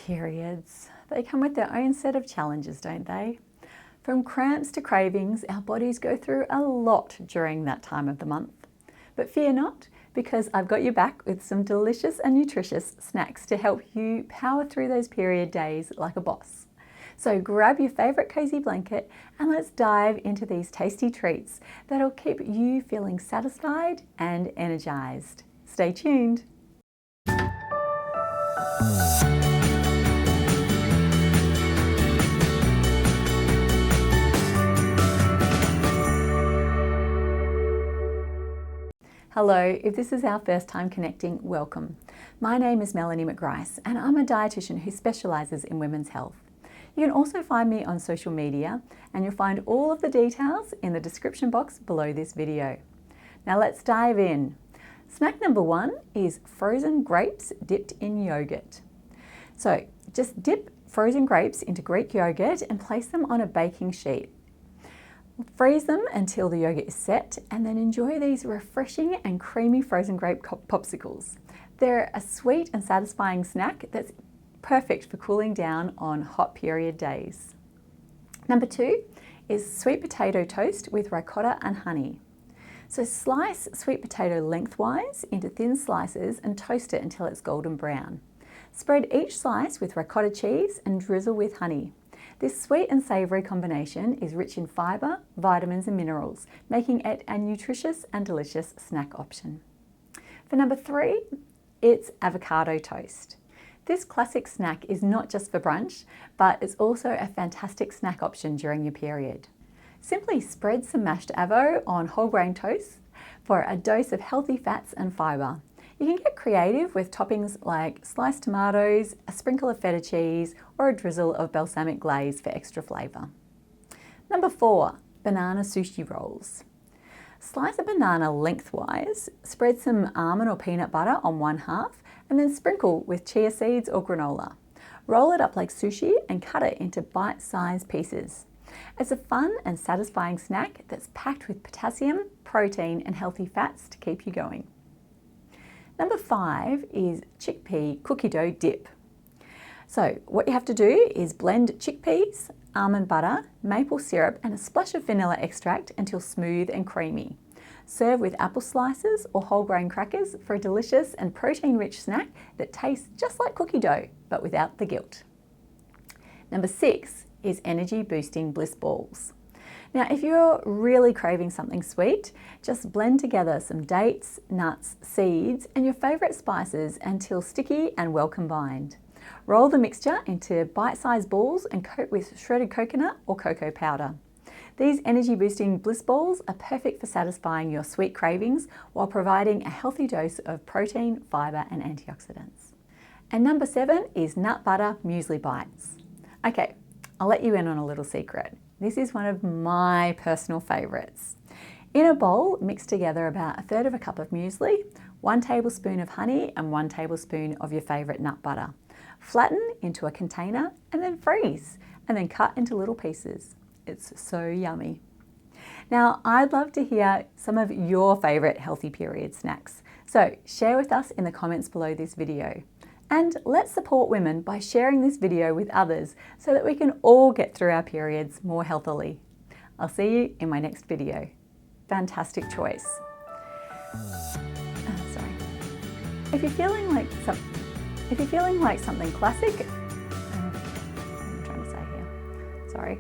Periods. They come with their own set of challenges, don't they? From cramps to cravings, our bodies go through a lot during that time of the month. But fear not, because I've got you back with some delicious and nutritious snacks to help you power through those period days like a boss. So grab your favourite cozy blanket and let's dive into these tasty treats that'll keep you feeling satisfied and energized. Stay tuned. Hello, if this is our first time connecting, welcome. My name is Melanie and I'm a dietitian who specialises in women's health. You can also find me on social media and you'll find all of the details in the description box below this video. Now let's dive in. Snack number one is frozen grapes dipped in yogurt. So just dip frozen grapes into Greek yogurt and place them on a baking sheet. Freeze them until the yogurt is set and then enjoy these refreshing and creamy frozen grape popsicles. They're a sweet and satisfying snack that's perfect for cooling down on hot period days. Number two is sweet potato toast with ricotta and honey. So slice sweet potato lengthwise into thin slices and toast it until it's golden brown. Spread each slice with ricotta cheese and drizzle with honey. This sweet and savoury combination is rich in fibre, vitamins and minerals, making it a nutritious and delicious snack option. For number three, it's avocado toast. This classic snack is not just for brunch, but it's also a fantastic snack option during your period. Simply spread some mashed avo on whole grain toast for a dose of healthy fats and fibre. You can get creative with toppings like sliced tomatoes, a sprinkle of feta cheese, or a drizzle of balsamic glaze for extra flavour. Number four, banana sushi rolls. Slice a banana lengthwise, spread some almond or peanut butter on one half, and then sprinkle with chia seeds or granola. Roll it up like sushi and cut it into bite-sized pieces. It's a fun and satisfying snack that's packed with potassium, protein, and healthy fats to keep you going. Number five is chickpea cookie dough dip. So what you have to do is blend chickpeas, almond butter, maple syrup and a splash of vanilla extract until smooth and creamy. Serve with apple slices or whole grain crackers for a delicious and protein-rich snack that tastes just like cookie dough, but without the guilt. Number six is energy boosting bliss balls. Now, if you're really craving something sweet, just blend together some dates, nuts, seeds, and your favourite spices until sticky and well combined. Roll the mixture into bite-sized balls and coat with shredded coconut or cocoa powder. These energy-boosting bliss balls are perfect for satisfying your sweet cravings while providing a healthy dose of protein, fibre, and antioxidants. And number seven is nut butter muesli bites. Okay, I'll let you in on a little secret. This is one of my personal favourites. In a bowl, mix together about a third of a cup of muesli, 1 tablespoon of honey and 1 tablespoon of your favourite nut butter. Flatten into a container and then freeze, and then cut into little pieces. It's so yummy. Now, I'd love to hear some of your favourite healthy period snacks. So share with us in the comments below this video. And let's support women by sharing this video with others so that we can all get through our periods more healthily. I'll see you in my next video. Fantastic choice. Sorry. If you're feeling like something classic, I'm trying to say here. Sorry.